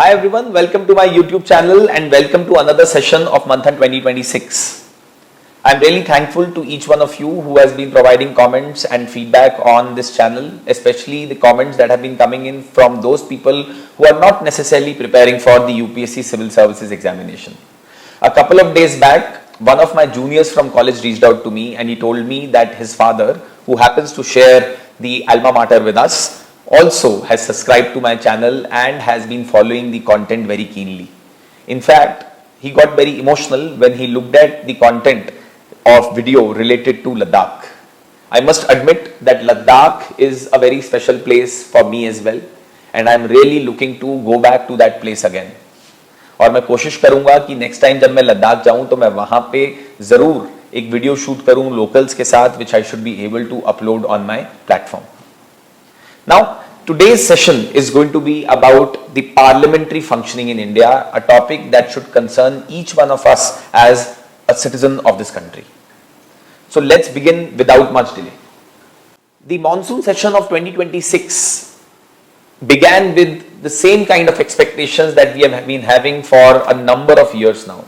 Hi everyone, welcome to my YouTube channel and welcome to another session of Manthan 2026. I'm really thankful to each one of you who has been providing comments and feedback on this channel, especially the comments that have been coming in from those people who are not necessarily preparing for the UPSC Civil Services examination. A couple of days back, one of my juniors from college reached out to me and he told me that his father, who happens to share the alma mater with us, also has subscribed to my channel and has been following the content very keenly. In fact, he got very emotional when he looked at the content of video related to Ladakh. I must admit that Ladakh is a very special place for me as well and I am really looking to go back to that place again. और मैं कोशिश करूंगा कि next time जब मैं लद्दाख जाऊं तो मैं वहां पे जरूर एक वीडियो शूट करूं लोकल्स के साथ which I should be able to upload on my platform. Now, today's session is going to be about the parliamentary functioning in India, a topic that should concern each one of us as a citizen of this country. So let's begin without much delay. The monsoon session of 2026 began with the same kind of expectations that we have been having for a number of years now.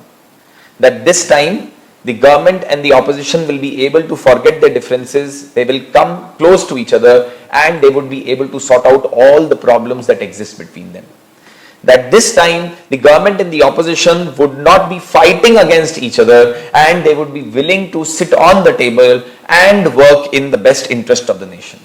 That this time the government and the opposition will be able to forget their differences, they will come close to each other and they would be able to sort out all the problems that exist between them. That this time the government and the opposition would not be fighting against each other and they would be willing to sit on the table and work in the best interest of the nation.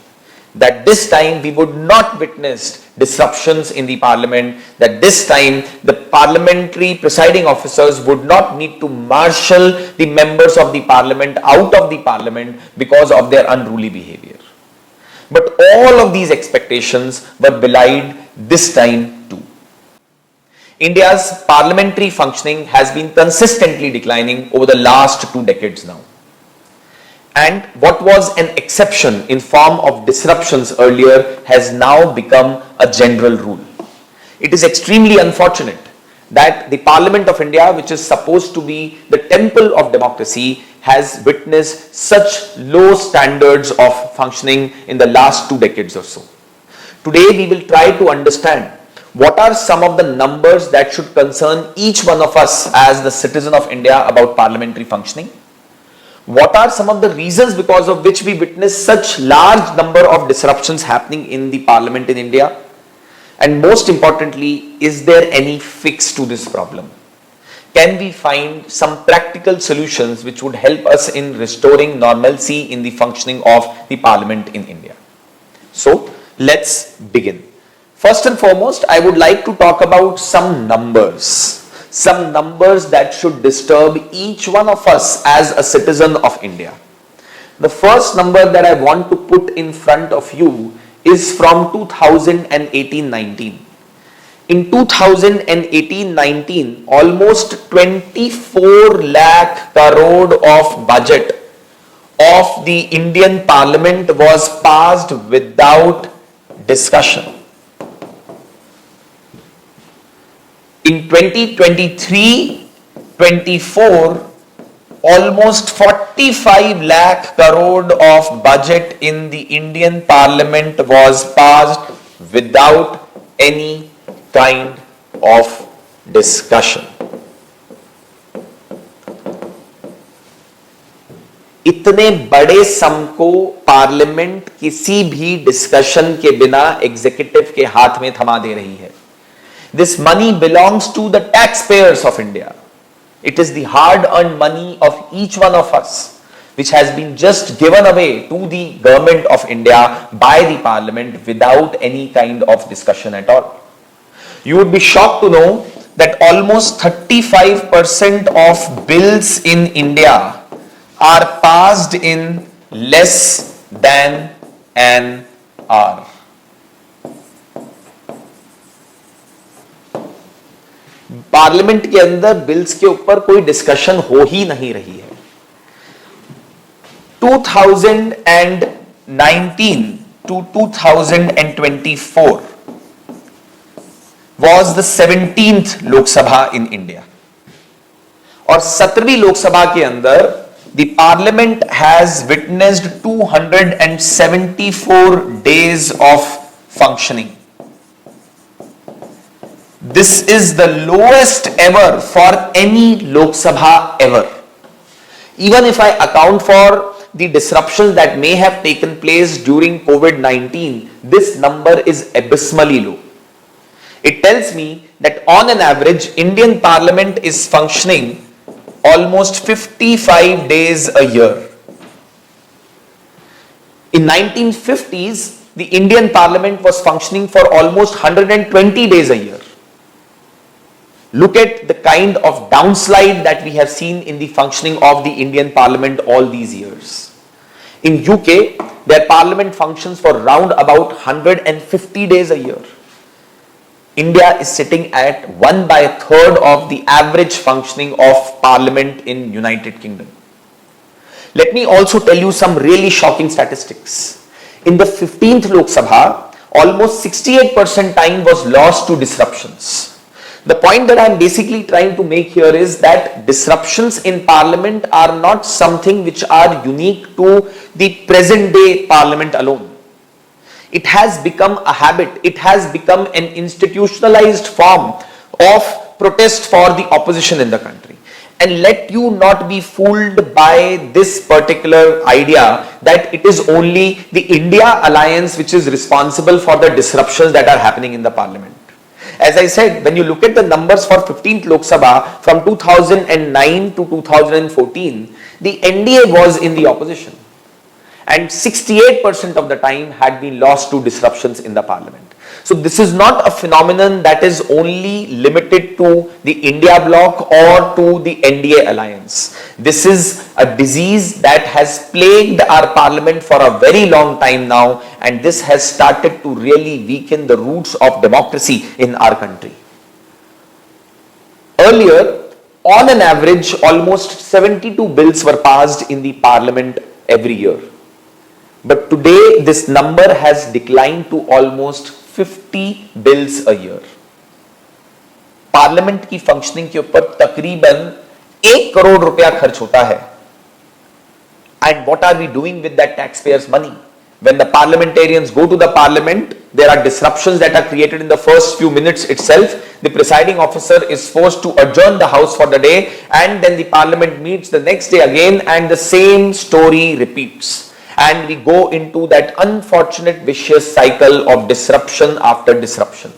That this time we would not witness disruptions in the parliament, that this time the parliamentary presiding officers would not need to marshal the members of the parliament out of the parliament because of their unruly behavior. But all of these expectations were belied this time too. India's parliamentary functioning has been consistently declining over the last 2 decades now. And what was an exception in form of disruptions earlier has now become a general rule. It is extremely unfortunate that the Parliament of India, which is supposed to be the temple of democracy, has witnessed such low standards of functioning in the last 2 decades or so. Today we will try to understand what are some of the numbers that should concern each one of us as the citizen of India about parliamentary functioning. What are some of the reasons because of which we witness such large number of disruptions happening in the parliament in India? And most importantly, is there any fix to this problem? Can we find some practical solutions which would help us in restoring normalcy in the functioning of the parliament in India? So, let's begin. First and foremost, I would like to talk about some numbers that should disturb each one of us as a citizen of India. The first number that I want to put in front of you is from 2018-19. In 2018-19, almost 24 lakh crore of budget of the Indian Parliament was passed without discussion. In 2023-24, almost 45 lakh crore of budget in the Indian Parliament was passed without any kind of discussion. इतने बड़े सम को parliament किसी भी discussion के बिना executive के हाथ में थमा दे रही है. This money belongs to the taxpayers of India. It is the hard-earned money of each one of us, which has been just given away to the government of India by the parliament without any kind of discussion at all. You would be shocked to know that almost 35% of bills in India are passed in less than an hour. Parliament के अंदर bills के ऊपर कोई discussion हो ही नहीं रही है. 2019 to 2024 was the 17th Lok Sabha in India. और 17वीं लोकसभा के अंदर the parliament has witnessed 274 days of functioning. This is the lowest ever for any Lok Sabha ever. Even if I account for the disruptions that may have taken place during COVID-19, this number is abysmally low. It tells me that on an average, Indian Parliament is functioning almost 55 days a year. In 1950s, the Indian Parliament was functioning for almost 120 days a year. Look at the kind of downslide that we have seen in the functioning of the Indian Parliament all these years. In UK, their Parliament functions for round about 150 days a year. India is sitting at 1/3 of the average functioning of Parliament in United Kingdom. Let me also tell you some really shocking statistics. In the 15th Lok Sabha, almost 68% time was lost to disruptions. The point that I am basically trying to make here is that disruptions in Parliament are not something which are unique to the present day Parliament alone. It has become a habit. It has become an institutionalized form of protest for the opposition in the country. And let you not be fooled by this particular idea that it is only the India alliance which is responsible for the disruptions that are happening in the Parliament. As I said, when you look at the numbers for 15th Lok Sabha from 2009 to 2014, the NDA was in the opposition. And 68% of the time had been lost to disruptions in the Parliament. So this is not a phenomenon that is only limited to the India bloc or to the NDA alliance. This is a disease that has plagued our Parliament for a very long time now, and this has started to really weaken the roots of democracy in our country. Earlier, on an average, almost 72 bills were passed in the Parliament every year. But today, this number has declined to almost 50 bills a year. Parliament की functioning के ऊपर तकरीबन 1 करोड़ रुपया खर्च होता है. And what are we doing with that taxpayers' money? When the parliamentarians go to the parliament, there are disruptions that are created in the first few minutes itself. The presiding officer is forced to adjourn the house for the day, and then the parliament meets the next day again, and the same story repeats. And we go into that unfortunate vicious cycle of disruption after disruption.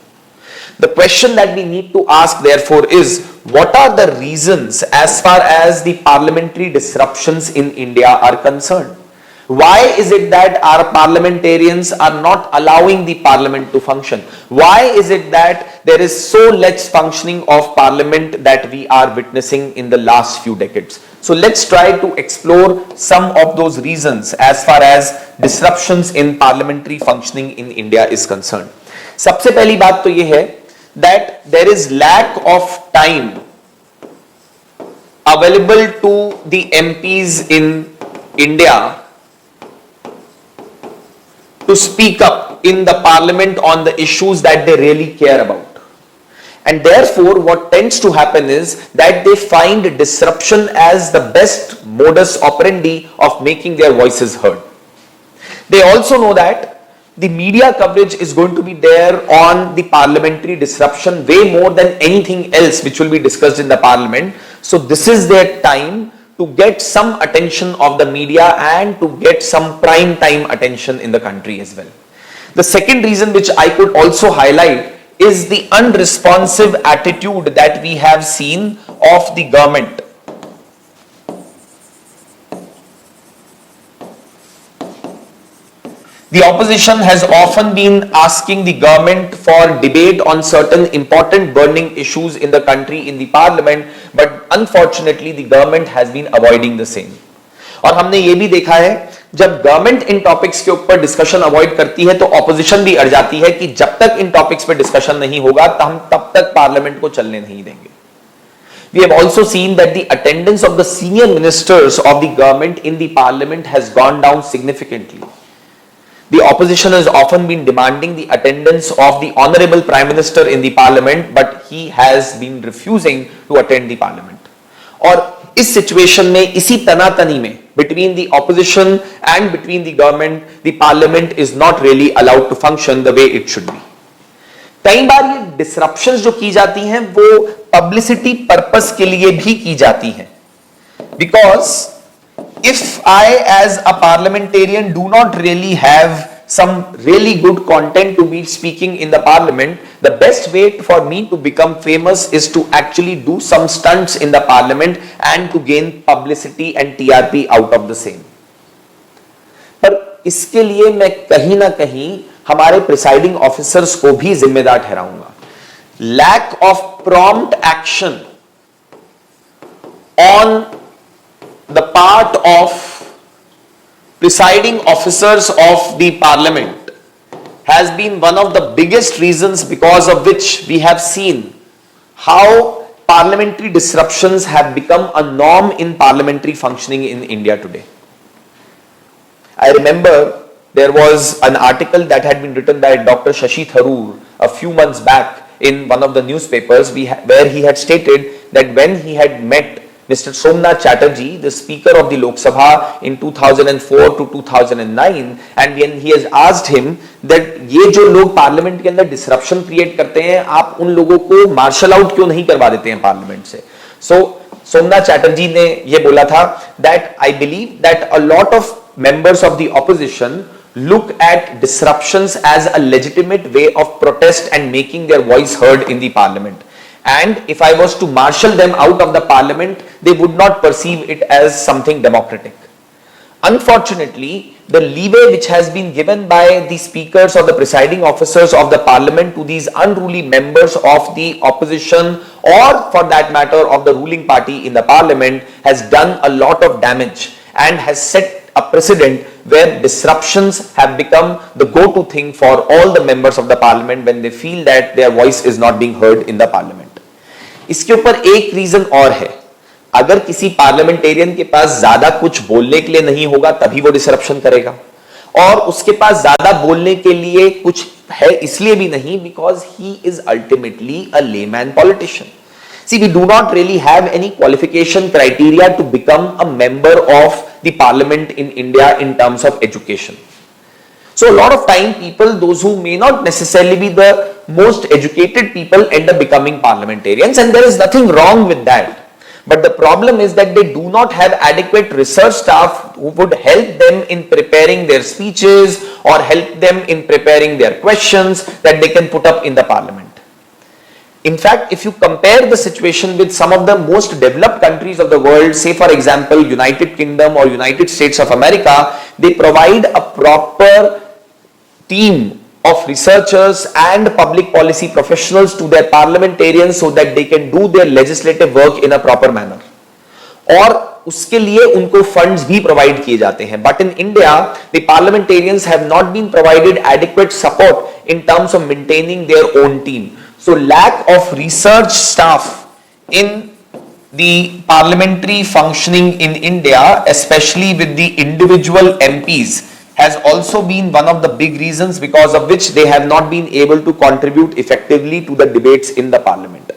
The question that we need to ask therefore is, what are the reasons as far as the parliamentary disruptions in India are concerned? Why is it that our parliamentarians are not allowing the parliament to function? Why is it that there is so less functioning of parliament that we are witnessing in the last few decades? So let's try to explore some of those reasons as far as disruptions in parliamentary functioning in India is concerned. सबसे पहली बात तो ये है that there is lack of time available to the MPs in India to speak up in the parliament on the issues that they really care about. And therefore, what tends to happen is that they find disruption as the best modus operandi of making their voices heard. They also know that the media coverage is going to be there on the parliamentary disruption way more than anything else which will be discussed in the parliament. So this is their time to get some attention of the media and to get some prime time attention in the country as well. The second reason which I could also highlight is the unresponsive attitude that we have seen of the government. The opposition has often been asking the government for debate on certain important burning issues in the country in the parliament, but unfortunately the government has been avoiding the same. और हमने ये भी देखा है, जब government in topics के ऊपर discussion avoid करती है तो ऑपोजिशन भी अड़ जाती है कि जब तक इन टॉपिक्स पे डिस्कशन नहीं होगा तो हम तब तक पार्लियामेंट को चलने नहीं देंगे. We have also seen that the attendance of the senior ministers of the government in the parliament has gone down significantly. The opposition has often been demanding the attendance of the honorable prime minister in the parliament, but he has been refusing to attend the parliament. और इस situation में, इसी तनातनी में, between the opposition and between the government, the parliament is not really allowed to function the way it should be. कई बार ये disruptions जो की जाती हैं वो पब्लिसिटी पर्पस के लिए भी की जाती हैं, because if I as a parliamentarian do not really have some really good content to be speaking in the parliament, the best way for me to become famous is to actually do some stunts in the parliament and to gain publicity and TRP out of the same. पर इसके लिए मैं कहीं ना कहीं हमारे presiding officers को भी जिम्मेदार ठहराऊंगा. Lack of prompt action on the part of presiding officers of the parliament has been one of the biggest reasons because of which we have seen how parliamentary disruptions have become a norm in parliamentary functioning in India today. I remember there was an article that had been written by Dr. Shashi Tharoor a few months back in one of the newspapers where he had stated that when he had met Mr. Somnath Chatterjee, the Speaker of the Lok Sabha in 2004 to 2009, and when he has asked him that ये जो लोग parliament के अंदर disruption create करते हैं, आप उन लोगों को मार्शल आउट क्यों नहीं करवा देते हैं पार्लियामेंट से? So सोमनाथ चैटर्जी ने ये बोला था that I believe that a lot of members of the opposition look at disruptions as a legitimate way of protest and making their voice heard in the parliament. And if I was to marshal them out of the parliament, they would not perceive it as something democratic. Unfortunately, the leeway which has been given by the speakers or the presiding officers of the parliament to these unruly members of the opposition, or for that matter of the ruling party in the parliament, has done a lot of damage and has set a precedent where disruptions have become the go-to thing for all the members of the parliament when they feel that their voice is not being heard in the parliament. इसके ऊपर एक reason और है, अगर किसी parliamentarian के पास ज्यादा कुछ बोलने के लिए नहीं होगा तभी वो डिसरप्शन करेगा, और उसके पास ज्यादा बोलने के लिए कुछ है इसलिए भी नहीं, because he is ultimately a layman politician. See, we do not really have any qualification criteria to become a member of the parliament in India in terms of education. So a lot of time people, those who may not necessarily be the most educated people, end up becoming parliamentarians, and there is nothing wrong with that. But the problem is that they do not have adequate research staff who would help them in preparing their speeches or help them in preparing their questions that they can put up in the parliament. In fact, if you compare the situation with some of the most developed countries of the world, say for example United Kingdom or United States of America, they provide a proper team of researchers and public policy professionals to their parliamentarians so that they can do their legislative work in a proper manner. और उसके लिए उनको funds भी provide किए जाते हैं. But in India, the parliamentarians have not been provided adequate support in terms of maintaining their own team. So lack of research staff in the parliamentary functioning in India, especially with the individual MPs, has also been one of the big reasons because of which they have not been able to contribute effectively to the debates in the parliament.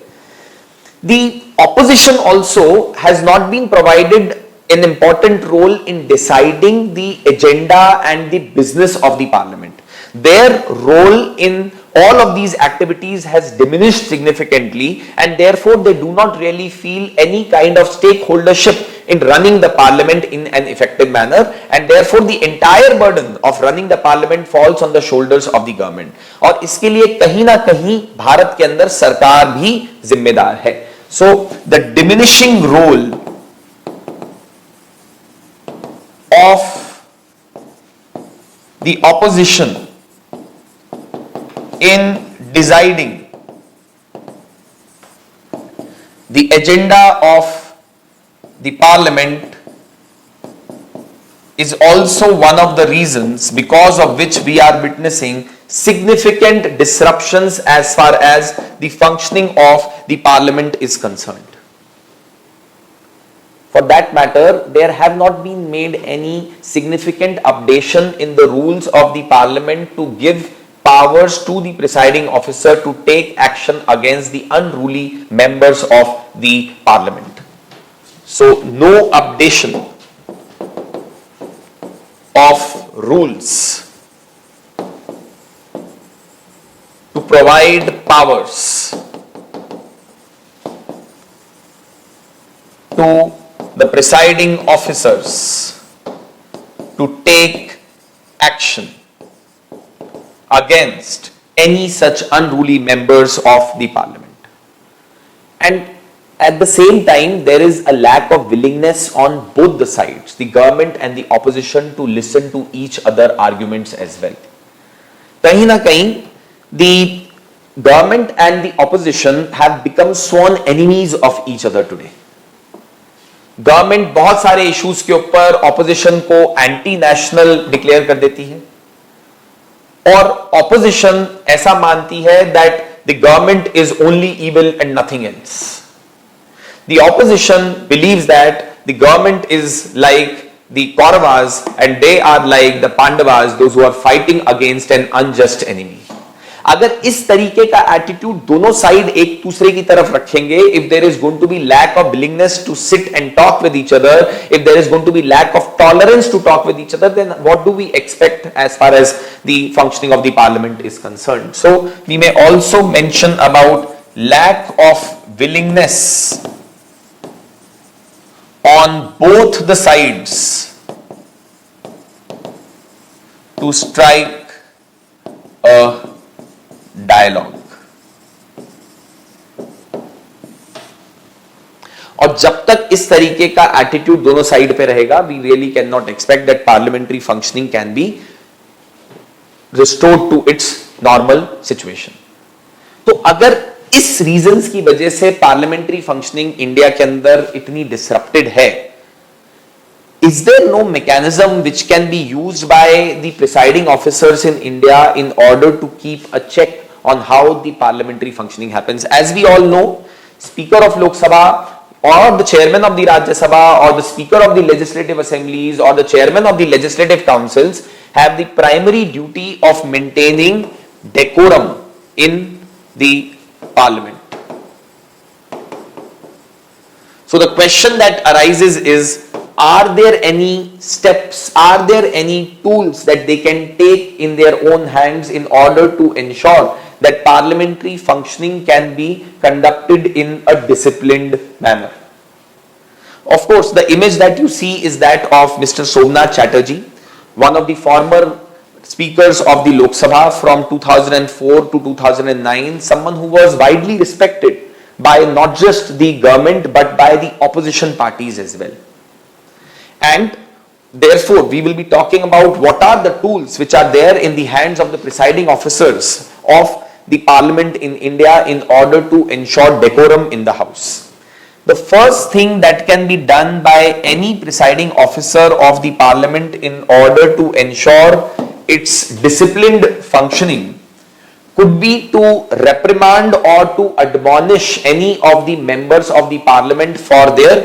The opposition also has not been provided an important role in deciding the agenda and the business of the parliament. Their role in all of these activities has diminished significantly, and therefore they do not really feel any kind of stakeholdership in running the parliament in an effective manner, and therefore the entire burden of running the parliament falls on the shoulders of the government. और इसके लिए कहीं ना कहीं भारत के अंदर सरकार भी जिम्मेदार है. So the diminishing role of the opposition in deciding the agenda of the parliament is also one of the reasons because of which we are witnessing significant disruptions as far as the functioning of the parliament is concerned. For that matter, there have not been made any significant updation in the rules of the parliament to give powers to the presiding officer to take action against the unruly members of the parliament. So no updation of rules to provide powers to the presiding officers to take action against any such unruly members of the parliament. And at the same time, there is a lack of willingness on both the sides, the government and the opposition, to listen to each other arguments as well. कहीं ना कहीं the government and the opposition have become sworn enemies of each other today. Government बहुत सारे issues के ऊपर opposition को anti national declare कर देती है और ऑपोजिशन ऐसा मानती है that the government is only evil and nothing else. The opposition believes that the government is like the Kauravas and they are like the Pandavas, those who are fighting against an unjust enemy. अगर इस तरीके का attitude दोनों side एक दूसरे की तरफ रखेंगे, if there is going to be lack of willingness to sit and talk with each other, if there is going to be lack of tolerance to talk with each other, then what do we expect as far as the functioning of the Parliament is concerned. So we may also mention about lack of willingness on both the sides to strike a dialogue. और जब तक इस तरीके का attitude दोनों side पे रहेगा, we really can not expect that parliamentary functioning can be restored to its normal situation. तो अगर इस रीजंस की वजह से पार्लियामेंट्री फंक्शनिंग इंडिया के अंदर इतनी डिसरप्टेड है, is there no mechanism which can be used by the presiding officers in India in order to keep a check on how the parliamentary functioning happens? As we all know, Speaker of Lok Sabha or the Chairman of the Rajya Sabha or the Speaker of the Legislative Assemblies or the Chairman of the Legislative Councils have the primary duty of maintaining decorum in the Parliament. So the question that arises is, are there any steps, are there any tools that they can take in their own hands in order to ensure that parliamentary functioning can be conducted in a disciplined manner? Of course, the image that you see is that of Mr. Somnath Chatterjee, one of the former speakers of the Lok Sabha from 2004 to 2009, someone who was widely respected by not just the government but by the opposition parties as well. And therefore, we will be talking about what are the tools which are there in the hands of the presiding officers of the parliament in India in order to ensure decorum in the house. The first thing that can be done by any presiding officer of the parliament in order to ensure its disciplined functioning could be to reprimand or to admonish any of the members of the parliament for their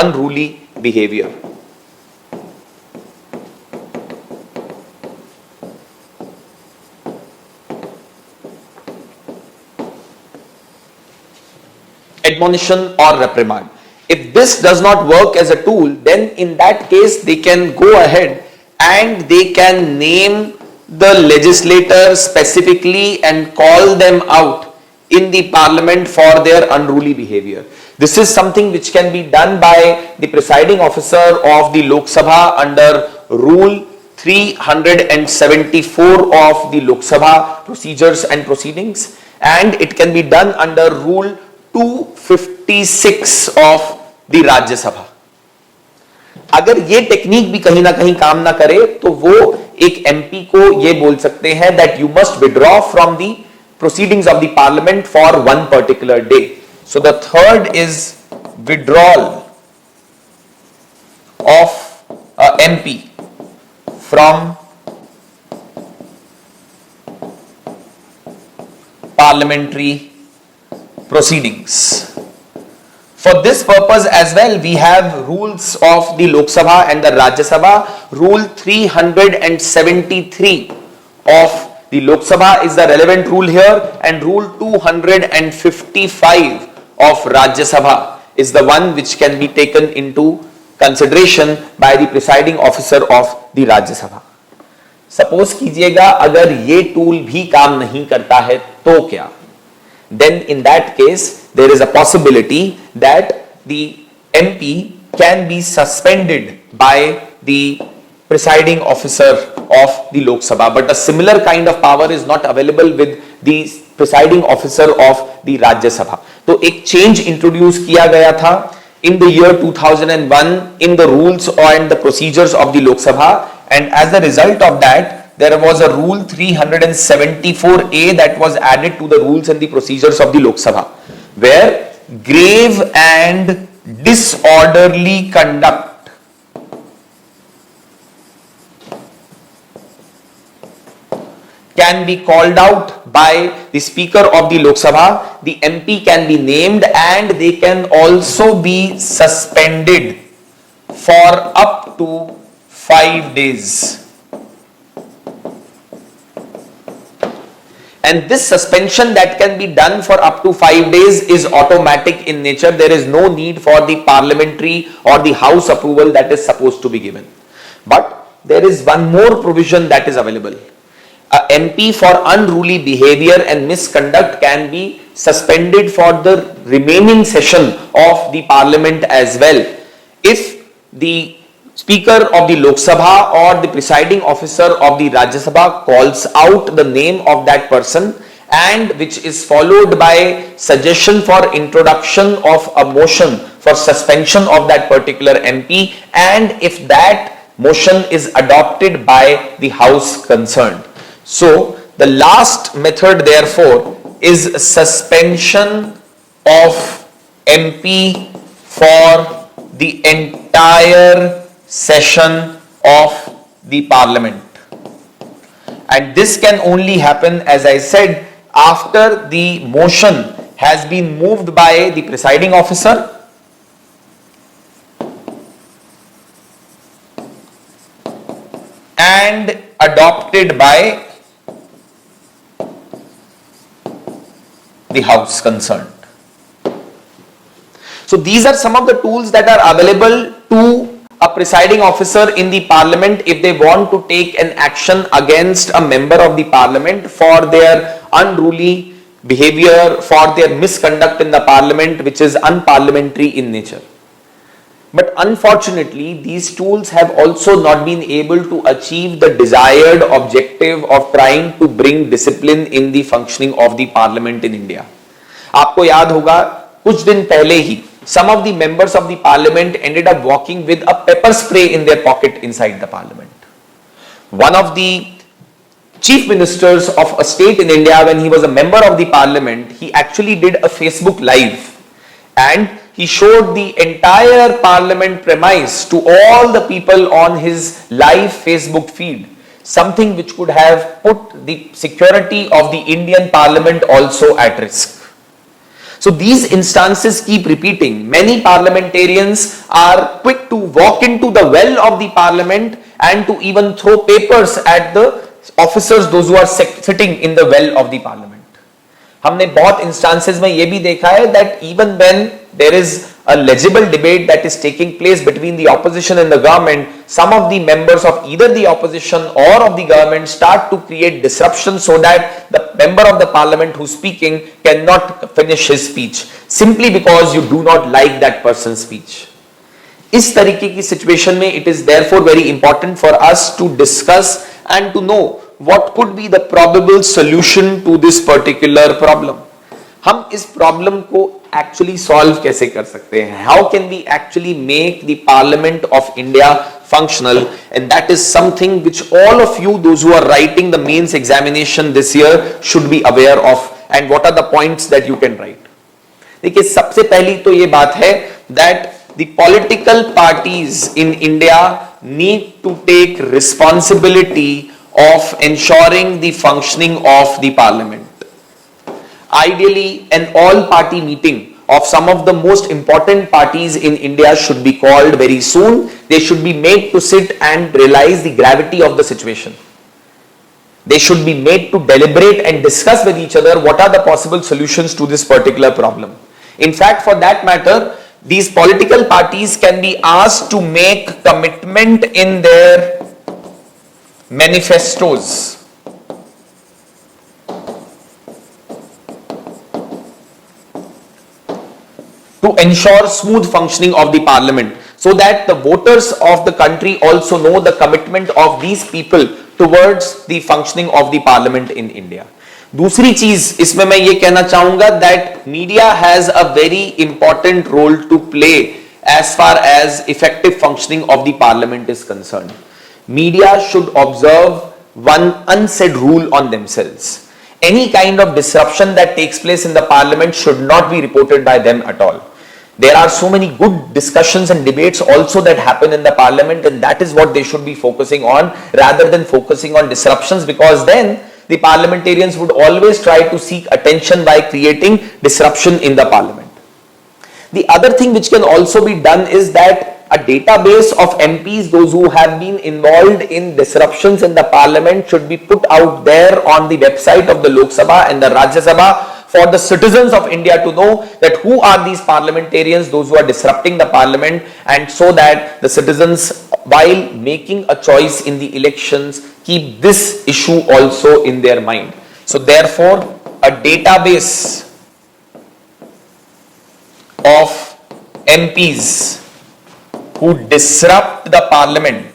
unruly behavior. Admonition or reprimand. If this does not work as a tool, then in that case they can go ahead and they can name the legislator specifically and call them out in the parliament for their unruly behavior. This is something which can be done by the presiding officer of the Lok Sabha under Rule 374 of the Lok Sabha Procedures and Proceedings, and it can be done under Rule 256 of the Rajya Sabha. अगर ये technique भी कहीं ना कहीं काम ना करे तो वो एक एमपी को ये बोल सकते हैं that you must withdraw from the proceedings of the parliament for one particular day. So the third is withdrawal of MP from parliamentary proceedings. For this purpose as well, we have rules of the Lok Sabha and the Rajya Sabha. Rule 373 of the Lok Sabha is the relevant rule here, and Rule 255 of Rajya Sabha is the one which can be taken into consideration by the presiding officer of the Rajya Sabha. Suppose कीजिएगा अगर ये tool भी काम नहीं करता है तो क्या? Then in that case there is a possibility that the MP can be suspended by the presiding officer of the Lok Sabha, but a similar kind of power is not available with the presiding officer of the Rajya Sabha. तो एक change introduce किया गया था in the year 2001 in the rules and the procedures of the Lok Sabha, and as a result of that there was a rule 374A that was added to the rules and the procedures of the Lok Sabha, where grave and disorderly conduct can be called out by the Speaker of the Lok Sabha. The MP can be named and they can also be suspended for up to 5 days. And this suspension that can be done for up to 5 days is automatic in nature. There is no need for the parliamentary or the house approval that is supposed to be given. But there is one more provision that is available. A MP for unruly behavior and misconduct can be suspended for the remaining session of the parliament as well, if the Speaker of the Lok Sabha or the presiding officer of the Rajya Sabha calls out the name of that person, and which is followed by suggestion for introduction of a motion for suspension of that particular MP, and if that motion is adopted by the house concerned. So the last method therefore is suspension of MP for the entire session of the parliament, and this can only happen, as I said, after the motion has been moved by the presiding officer and adopted by the house concerned. So these are some of the tools that are available to a presiding officer in the parliament if they want to take an action against a member of the parliament for their unruly behavior, for their misconduct in the parliament which is unparliamentary in nature. But unfortunately, these tools have also not been able to achieve the desired objective of trying to bring discipline in the functioning of the parliament in India. आपको याद होगा कुछ दिन पहले ही some of the members of the parliament ended up walking with a pepper spray in their pocket inside the parliament. One of the chief ministers of a state in India, when he was a member of the parliament, he actually did a Facebook live and he showed the entire parliament premise to all the people on his live Facebook feed, something which could have put the security of the Indian parliament also at risk. So these instances keep repeating. Many parliamentarians are quick to walk into the well of the parliament and to even throw papers at the officers, those who are sitting in the well of the parliament. हमने बहुत instances में ये भी देखा है that even when there is a legible debate that is taking place between the opposition and the government, some of the members of either the opposition or of the government start to create disruption so that the member of the parliament who's speaking cannot finish his speech simply because you do not like that person's speech. इस तरीके की situation में it is therefore very important for us to discuss and to know what could be the probable solution to this particular problem. हम इस problem को actually solve कैसे कर सकते हैं? How can we actually make the Parliament of India functional, and that is something which all of you, those who are writing the mains examination this year, should be aware of. And what are the points that you can write? देखिए, सबसे पहली तो ये बात है that the political parties in India need to take responsibility of ensuring the functioning of the parliament. Ideally, an all-party meeting of some of the most important parties in India should be called very soon. They should be made to sit and realize the gravity of the situation. They should be made to deliberate and discuss with each other what are the possible solutions to this particular problem. In fact, for that matter, these political parties can be asked to make commitment in their manifestos to ensure smooth functioning of the parliament, so that the voters of the country also know the commitment of these people towards the functioning of the parliament in India. दूसरी चीज इसमें मैं ये कहना चाहूंगा that media has a very important role to play as far as effective functioning of the parliament is concerned. Media should observe one unsaid rule on themselves. Any kind of disruption that takes place in the parliament should not be reported by them at all. There are so many good discussions and debates also that happen in the parliament, and that is what they should be focusing on rather than focusing on disruptions, because then the parliamentarians would always try to seek attention by creating disruption in the parliament. The other thing which can also be done is that a database of MPs, those who have been involved in disruptions in the parliament, should be put out there on the website of the Lok Sabha and the Rajya Sabha for the citizens of India to know that who are these parliamentarians, those who are disrupting the parliament, and so that the citizens, while making a choice in the elections, keep this issue also in their mind. So therefore, a database of MPs who disrupt the parliament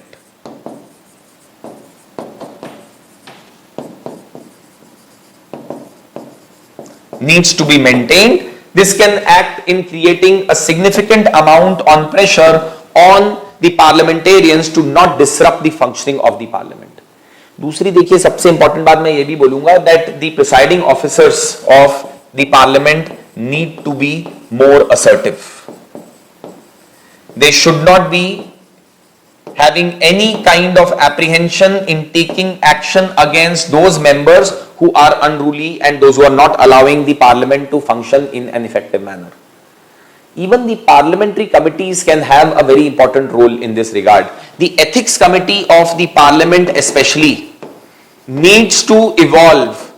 needs to be maintained. This can act in creating a significant amount on pressure on the parliamentarians to not disrupt the functioning of the parliament. दूसरी देखिए सबसे important बात मैं ये भी बोलूंगा that the presiding officers of the parliament need to be more assertive. They should not be having any kind of apprehension in taking action against those members who are unruly and those who are not allowing the parliament to function in an effective manner. Even the parliamentary committees can have a very important role in this regard. The ethics committee of the parliament especially needs to evolve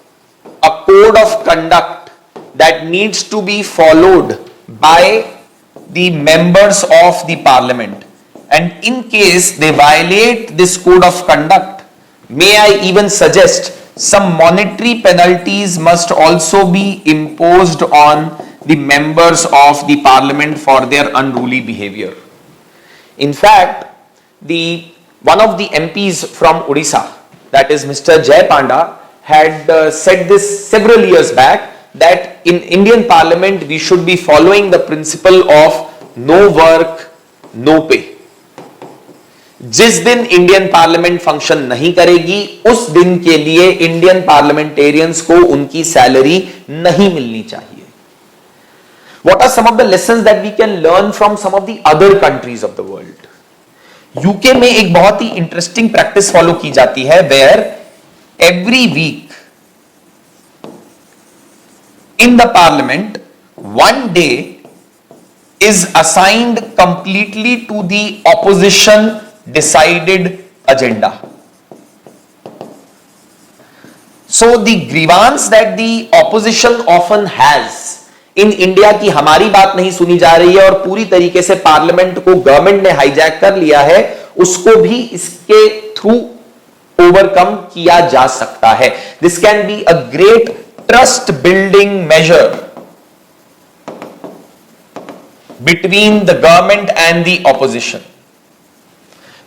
a code of conduct that needs to be followed by the members of the parliament. And in case they violate this code of conduct, may I even suggest some monetary penalties must also be imposed on the members of the parliament for their unruly behavior. In fact, one of the MPs from Odisha, that is Mr. Jay Panda, had said this several years back that in Indian parliament we should be following the principle of no work, no pay. जिस दिन Indian parliament function नहीं करेगी उस दिन के लिए Indian parliamentarians को उनकी सैलरी नहीं मिलनी चाहिए. What are some of the lessons that we can learn from some of the other countries of the world? UK में एक बहुत ही इंटरेस्टिंग प्रैक्टिस फॉलो की जाती है where every week in the parliament one day is assigned completely to the opposition decided agenda. So the grievance that the opposition often has in India कि हमारी बात नहीं सुनी जा रही है और पूरी तरीके से पार्लियामेंट को गवर्नमेंट ने हाईजैक कर लिया है, उसको भी इसके थ्रू ओवरकम किया जा सकता है. This can be a great trust building measure between the government and the opposition.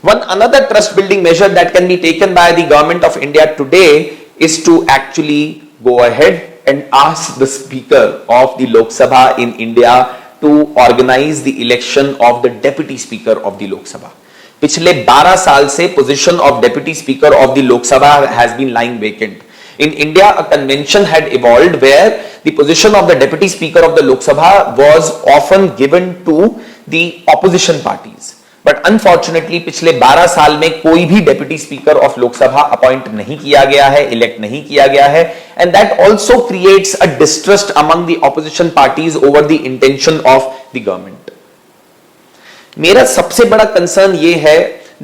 One another trust building measure that can be taken by the government of India today is to actually go ahead and ask the Speaker of the Lok Sabha in India to organize the election of the Deputy Speaker of the Lok Sabha. पिछले 12 साल से position of Deputy Speaker of the Lok Sabha has been lying vacant. In India, a convention had evolved where the position of the Deputy Speaker of the Lok Sabha was often given to the opposition parties. But unfortunately पिछले 12 साल में कोई भी deputy speaker of Lok Sabha appoint नहीं किया गया है, elect नहीं किया गया है, and that also creates a distrust among the opposition parties over the intention of the government. मेरा सबसे बड़ा कंसर्न ये है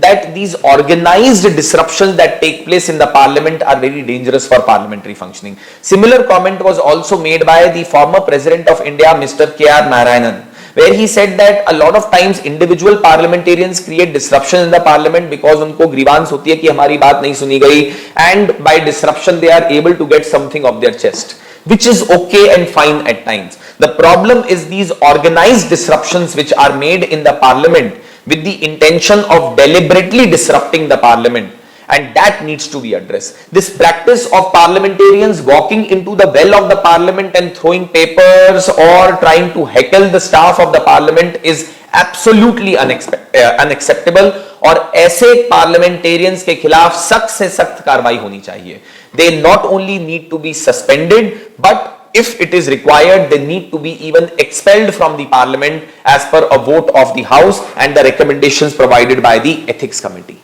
that these organized disruptions that take place in the parliament are very dangerous for parliamentary functioning. Similar comment was also made by the former president of India, Mr. K.R. Narayanan, where he said that a lot of times individual parliamentarians create disruption in the parliament because उनको grievance होती है कि हमारी बात नहीं सुनी गई, and by disruption they are able to get something off their chest, which is okay and fine at times. The problem is these organized disruptions which are made in the parliament with the intention of deliberately disrupting the parliament, and that needs to be addressed. This practice of parliamentarians walking into the well of the parliament and throwing papers or trying to heckle the staff of the parliament is absolutely unacceptable, और ऐसे parliamentarians के खिलाफ सख्त से सख्त कार्रवाई होनी चाहिए. They not only need to be suspended, but if it is required, they need to be even expelled from the parliament as per a vote of the house and the recommendations provided by the ethics committee.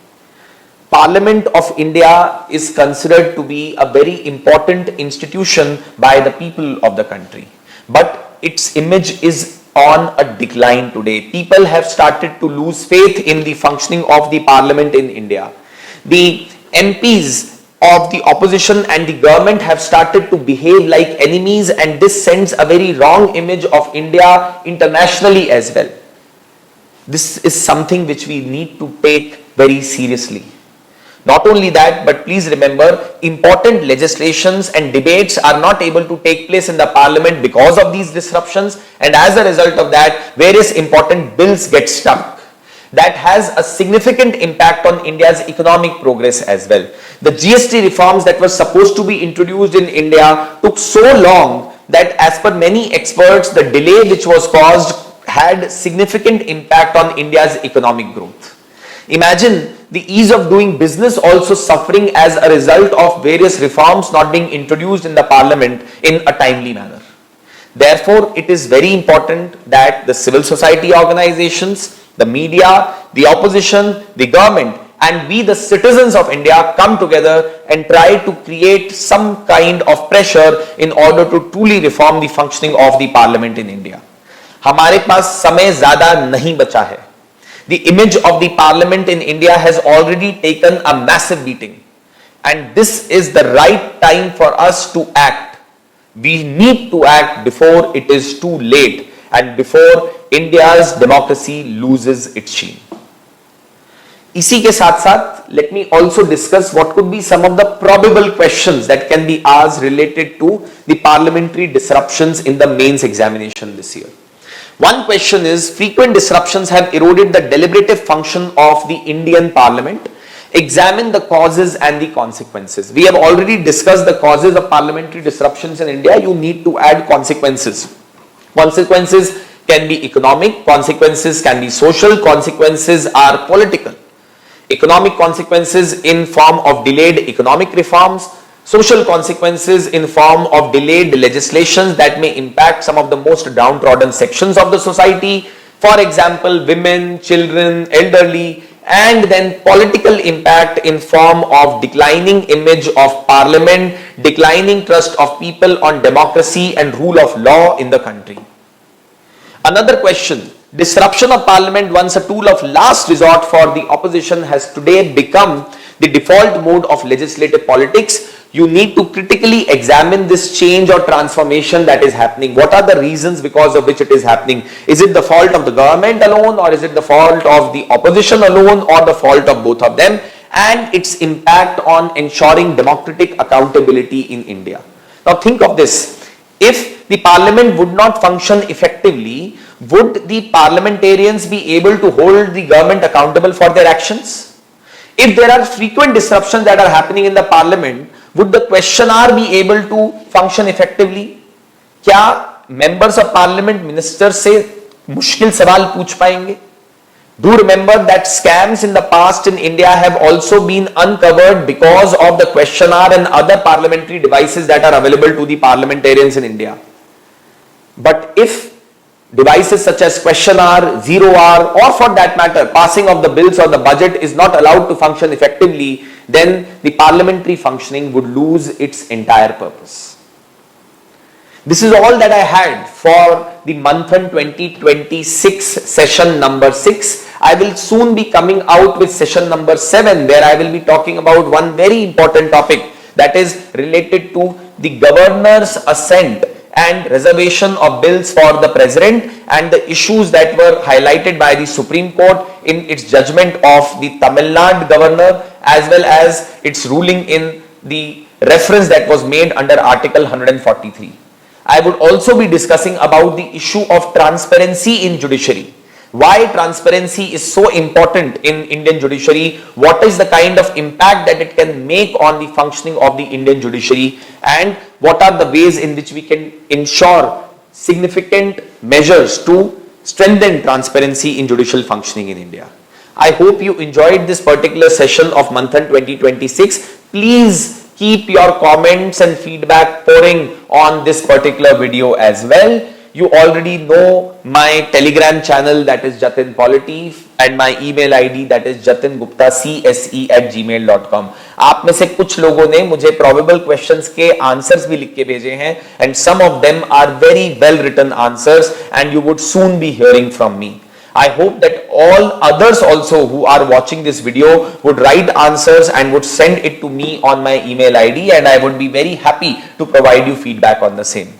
Parliament of India is considered to be a very important institution by the people of the country, but its image is on a decline today. People have started to lose faith in the functioning of the parliament in India. The MPs of the opposition and the government have started to behave like enemies, and this sends a very wrong image of India internationally as well. This is something which we need to take very seriously. Not only that, but please remember, important legislations and debates are not able to take place in the parliament because of these disruptions, and as a result of that, various important bills get stuck. That has a significant impact on India's economic progress as well. The GST reforms that were supposed to be introduced in India took so long that, as per many experts, the delay which was caused had significant impact on India's economic growth. Imagine the ease of doing business also suffering as a result of various reforms not being introduced in the parliament in a timely manner. Therefore, it is very important that the civil society organizations, the media, the opposition, the government, and we the citizens of India come together and try to create some kind of pressure in order to truly reform the functioning of the parliament in India. हमारे पास समय ज़्यादा नहीं बचा है. The image of the parliament in India has already taken a massive beating, and this is the right time for us to act. We need to act before it is too late and before India's democracy loses its sheen. इसी के साथ साथ let me also discuss what could be some of the probable questions that can be asked related to the parliamentary disruptions in the mains examination this year. One question is, frequent disruptions have eroded the deliberative function of the Indian parliament. Examine the causes and the consequences. We have already discussed the causes of parliamentary disruptions in India. You need to add consequences. Consequences can be economic, consequences can be social, consequences are political. Economic consequences in form of delayed economic reforms, social consequences in form of delayed legislations that may impact some of the most downtrodden sections of the society, for example women, children, elderly, and then political impact in form of declining image of parliament, declining trust of people on democracy and rule of law in the country. Another question, disruption of parliament, once a tool of last resort for the opposition, has today become the default mode of legislative politics. You need to critically examine this change or transformation that is happening. What are the reasons because of which it is happening? Is it the fault of the government alone, or is it the fault of the opposition alone, or the fault of both of them? And its impact on ensuring democratic accountability in India. Now think of this. If the parliament would not function effectively, would the parliamentarians be able to hold the government accountable for their actions? If there are frequent disruptions that are happening in the parliament, would the questioner be able to function effectively? क्या members of parliament ministers से मुश्किल सवाल पूछ पाएंगे? Do remember that scams in the past in India have also been uncovered because of the questioner and other parliamentary devices that are available to the parliamentarians in India. But if devices such as questioner, zero hour, or for that matter passing of the bills or the budget is not allowed to function effectively, then the parliamentary functioning would lose its entire purpose. This is all that I had for the Manthan 2026 session number 6. I will soon be coming out with session number 7, where I will be talking about one very important topic that is related to the governor's assent and reservation of bills for the president and the issues that were highlighted by the Supreme Court in its judgment of the Tamil Nadu governor, as well as its ruling in the reference that was made under Article 143. I would also be discussing about the issue of transparency in judiciary. Why transparency is so important in Indian judiciary, what is the kind of impact that it can make on the functioning of the Indian judiciary, and what are the ways in which we can ensure significant measures to strengthen transparency in judicial functioning in India. I hope you enjoyed this particular session of Manthan 2026. Please keep your comments and feedback pouring on this particular video as well. You already know my Telegram channel, that is Jatin Polity, and my email ID, that is jatinguptacse@gmail.com. आप में से कुछ लोगों ने मुझे probable questions के answers भी लिख के भेजे हैं, and some of them are very well written answers, and you would soon be hearing from me. I hope that all others also who are watching this video would write answers and would send it to me on my email ID, and I would be very happy to provide you feedback on the same.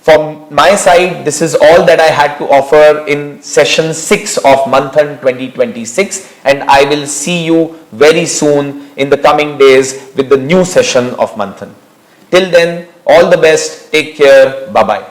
From my side, this is all that I had to offer in session 6 of Manthan 2026, and I will see you very soon in the coming days with the new session of Manthan. Till then, all the best, take care, bye-bye.